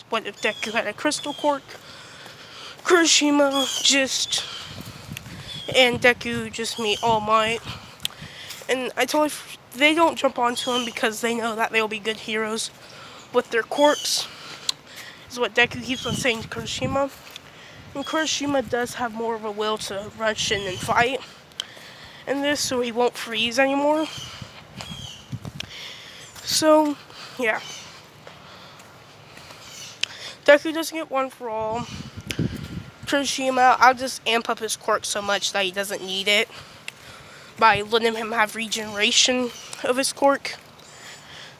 What if Deku had a crystal quirk? Kurashima and Deku just meet All Might. And I told they don't jump onto him because they know that they'll be good heroes with their quirks, is what Deku keeps on saying to Kurashima. And Kurashima does have more of a will to rush in and fight in this, so he won't freeze anymore. So, yeah. Deku doesn't get one for all. Kurashima, I'll just amp up his quirk so much that he doesn't need it by letting him have regeneration of his quirk.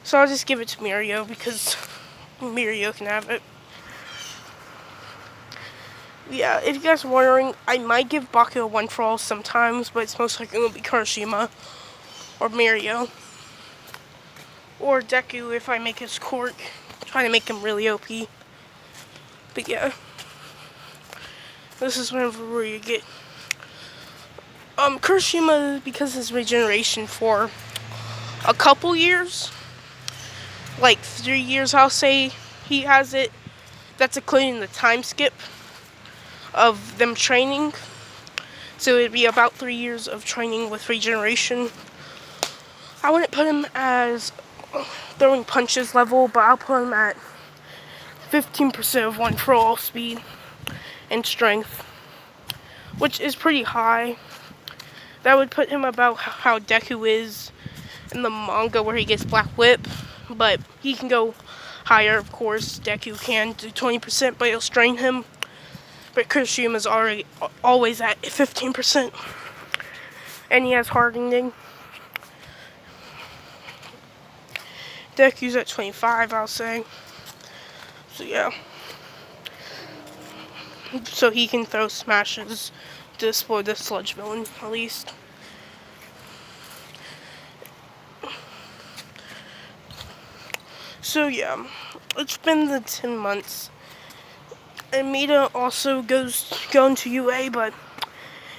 So I'll just give it to Mirio because Mirio can have it. Yeah, if you guys are wondering, I might give Baku a one for all sometimes, but it's most likely going to be Kurashima or Mirio. Or Deku if I make his quirk. Trying to make him really OP. But yeah. This is where you get Kurashima, because his regeneration for a couple years, like 3 years I'll say he has it. That's including the time skip of them training. So it'd be about 3 years of training with regeneration. I wouldn't put him as throwing punches level, but I'll put him at 15% of one for all speed and strength, which is pretty high. That would put him about how Deku is in the manga where he gets Black Whip, but he can go higher, of course. Deku can do 20%, but it'll strain him. But Kurishima's always at 15%. And he has hardening. Deku's at 25, I'll say. So yeah. So he can throw smashes to destroy the sludge villain, at least. So yeah, it's been the 10 months. And Mina also going to UA, but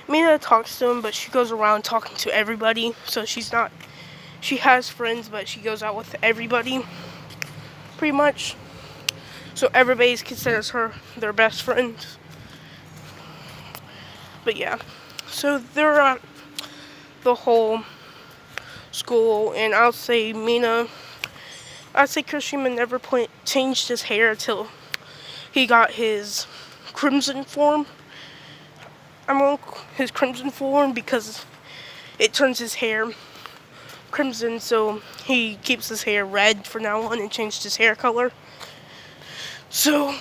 Mina talks to him, but she goes around talking to everybody. So she has friends, but she goes out with everybody, pretty much. So everybody considers her their best friend. But yeah, so they're at the whole school, and I'll say Kurashima never changed his hair until he got his crimson form. I'm on his crimson form because it turns his hair crimson, so he keeps his hair red for now on and changed his hair color. So,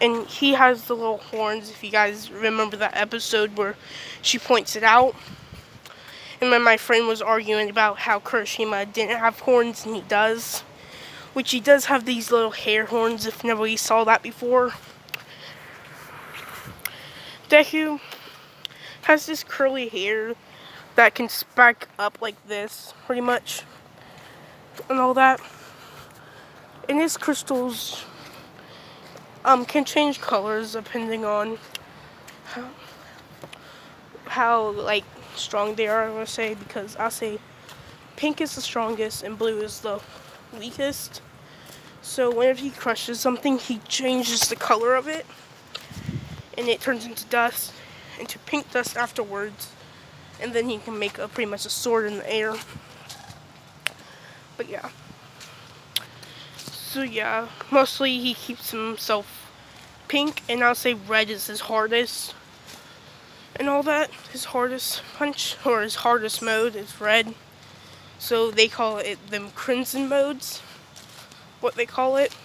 and he has the little horns, if you guys remember that episode where she points it out. And then my friend was arguing about how Kurashima didn't have horns, and he does. Which he does have these little hair horns, if nobody saw that before. Deku has this curly hair that can spike up like this, pretty much. And all that. And his crystals can change colors depending on how like strong they are, I'm gonna say, because I'll say pink is the strongest and blue is the weakest. So whenever he crushes something, he changes the color of it, and it turns into dust, into pink dust afterwards, and then he can make pretty much a sword in the air. But yeah. So yeah, mostly he keeps himself pink, and I'll say red is his hardest. And all that, his hardest punch, or his hardest mode is red. So they call it them crimson modes, what they call it.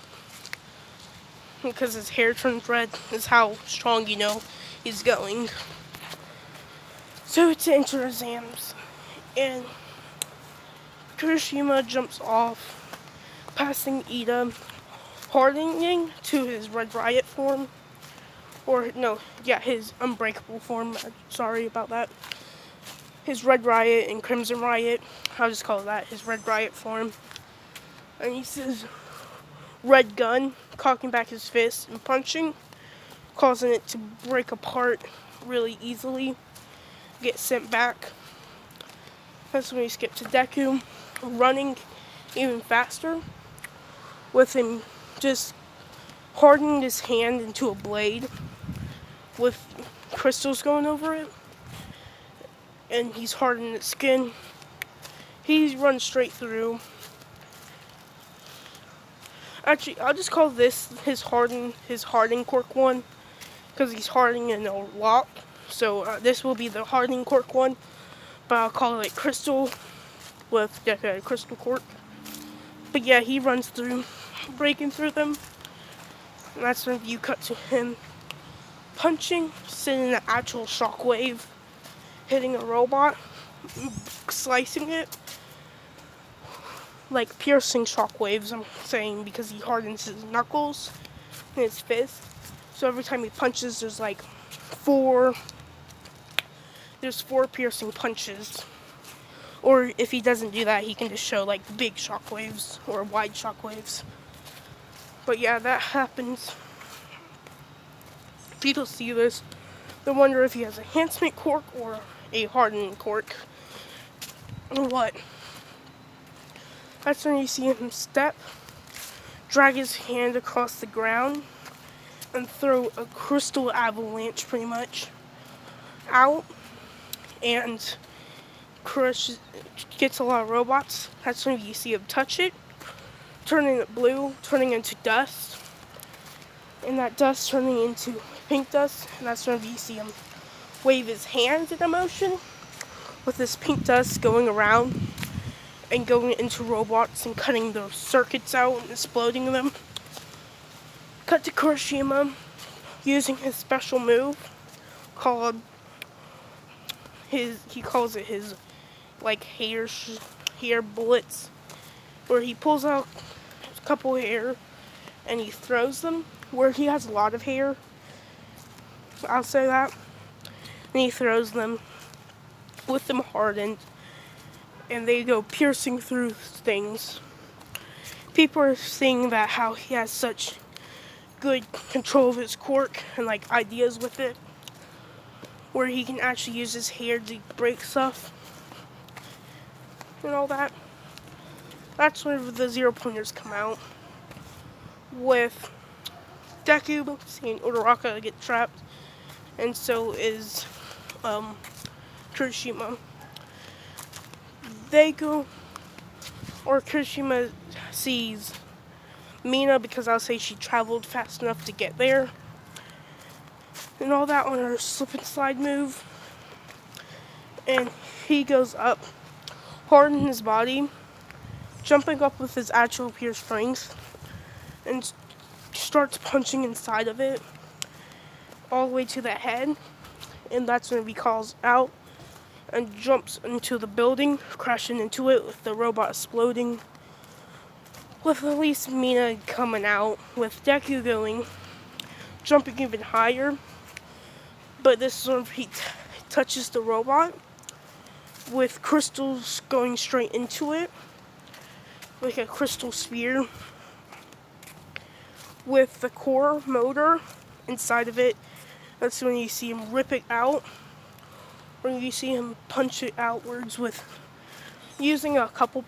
Because his hair turns red is how strong you know he's going. So it's enter exams. And Kurashima jumps off, passing Ida, hardening to his Red Riot form. Or, no, yeah, his Unbreakable form. Sorry about that. His Red Riot and Crimson Riot. I'll just call that his Red Riot form. And he says, Red Gun, cocking back his fist and punching, causing it to break apart really easily, get sent back. That's when we skip to Deku, running even faster, with him just hardened his hand into a blade with crystals going over it, and he's hardened its skin. He runs straight through. Actually, I'll just call this his hardened quirk one, because he's hardening in a lock. So this will be the hardening quirk one, but I'll call it crystal with crystal quirk. But yeah, he runs through, breaking through them. And that's when you cut to him punching, sending an actual shockwave, hitting a robot, slicing it. Like piercing shockwaves, I'm saying, because he hardens his knuckles and his fist. So every time he punches, there's four piercing punches. Or if he doesn't do that, he can just show big shockwaves or wide shockwaves. But yeah, that happens. People see this, they wonder if he has a enhancement quirk or a hardened quirk or what. That's when you see him step, drag his hand across the ground, and throw a crystal avalanche pretty much out, and gets a lot of robots. That's when you see him touch it, turning it blue, turning into dust, and that dust turning into pink dust. And that's when you see him wave his hands in a motion with this pink dust going around and going into robots and cutting the circuits out and exploding them. Cut to Kurashima using his special move called he calls it his hair bullets, where he pulls out a couple hair and he throws them where he has a lot of hair. I'll say that. And he throws them with them hardened, and they go piercing through things. People are seeing that how he has such good control of his quirk and ideas with it, where he can actually use his hair to break stuff and all that. That's where the 0-pointers come out, with Deku seeing Uraraka get trapped, and so is Kirishima. Kirishima sees Mina, because I'll say she traveled fast enough to get there, and all that on her slip and slide move. And he goes up, hardening his body, jumping up with his actual pure strength, and starts punching inside of it, all the way to the head. And that's when he calls out and jumps into the building, crashing into it with the robot exploding. With at least Mina coming out, with Deku jumping even higher. But this is when he touches the robot, with crystals going straight into it, like a crystal sphere, with the core motor inside of it. That's when you see him rip it out, or you see him punch it outwards with using a couple,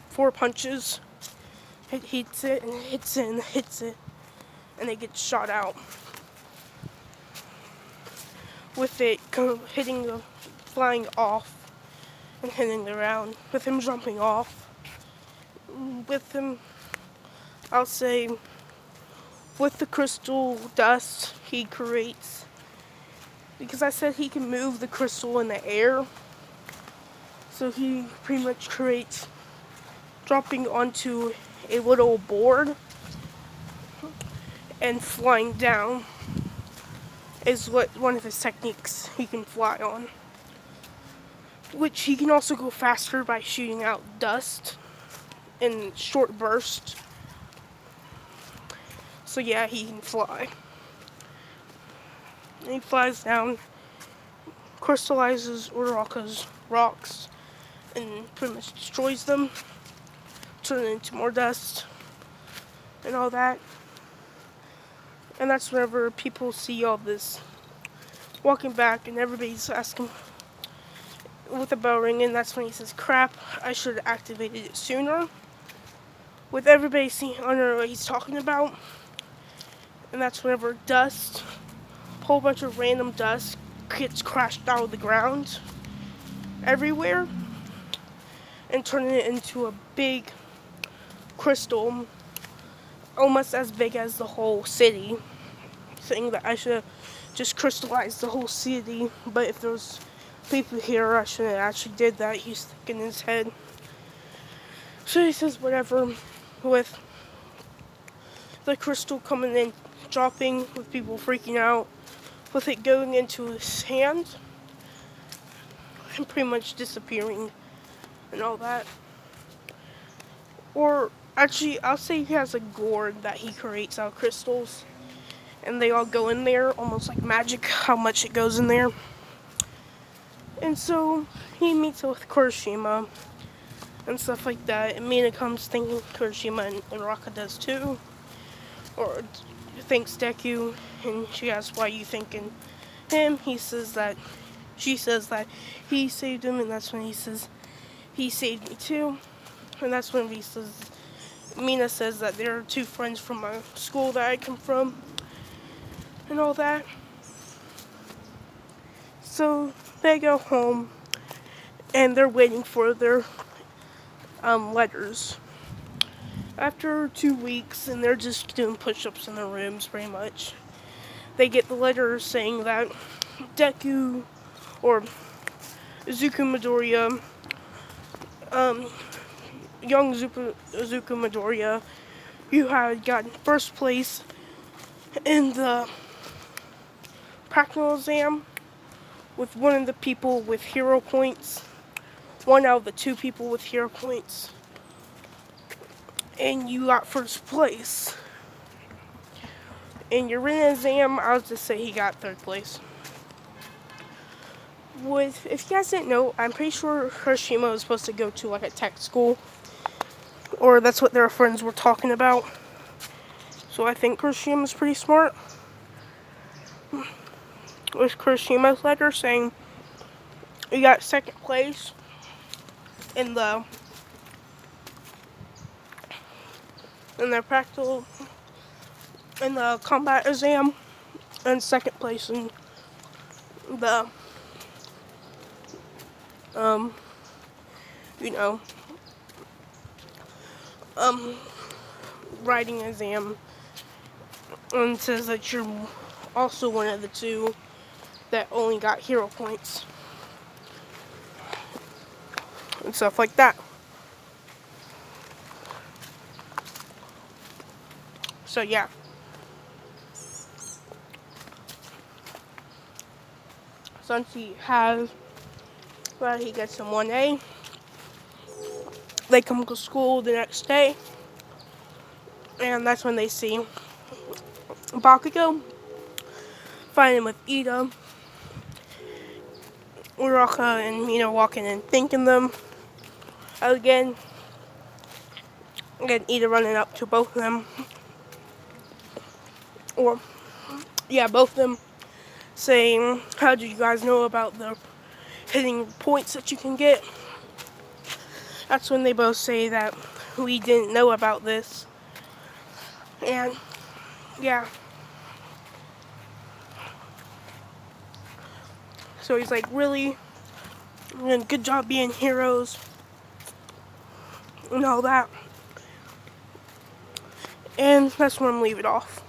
4 punches. It hits it and hits it and hits it, and it gets shot out. With it flying off and hitting the ground, with him jumping off, with him, I'll say, with the crystal dust he creates, because I said he can move the crystal in the air, so he pretty much creates dropping onto a little board and flying down is one of his techniques he can fly on, which he can also go faster by shooting out dust in short bursts. So yeah, he can fly. And he flies down, crystallizes Uraraka's rocks, and pretty much destroys them, turning into more dust and all that. And that's whenever people see all this walking back, and everybody's asking with the bell ringing. That's when he says, "Crap, I should have activated it sooner." with everybody seeing under what he's talking about. And that's whenever dust, a whole bunch of random dust gets crashed out of the ground everywhere and turning it into a big crystal, almost as big as the whole city. Saying that I should have just crystallized the whole city, but if there's people here, I shouldn't have actually did that. He's thinking in his head. So he says whatever, with the crystal coming in, dropping, with people freaking out, with it going into his hand and pretty much disappearing and all that. Or actually, I'll say he has a gourd that he creates out of crystals, and they all go in there, almost like magic, how much it goes in there. And so he meets with Kurashima and stuff like that, and Mina comes thinking Kurashima and Raka does too, or thinks Deku, and she asks why you thinking him. She says that he saved him, and that's when he says he saved me too. And that's when Mina says that there are two friends from my school that I come from and all that. So they go home and they're waiting for their letters. After 2 weeks, and they're just doing push-ups in their rooms pretty much, they get the letter saying that Deku, or Izuku Midoriya, young Izuku Midoriya, you had gotten first place in the practical exam with one of the people with hero points, one out of the two people with hero points, and you got first place. In your written exam, I'll just say he got third place. If you guys didn't know, I'm pretty sure Hiroshima was supposed to go to like a tech school, or that's what their friends were talking about. So I think Hiroshima's pretty smart. With Hiroshima's letter saying he got second place in the practical, in the combat exam, and second place in the writing exam, and says that you're also one of the two that only got hero points and stuff like that. So yeah. Since he gets him 1A, they come to school the next day, and that's when they see Bakugo fighting with Ida, Uraka and Mina walking and thanking them again. Again, Ida running up to both of them. Both of them saying, how do you guys know about the hitting points that you can get? That's when they both say that we didn't know about this. And yeah. So he's like, really? And good job being heroes. And all that. And that's where I'm leaving it off.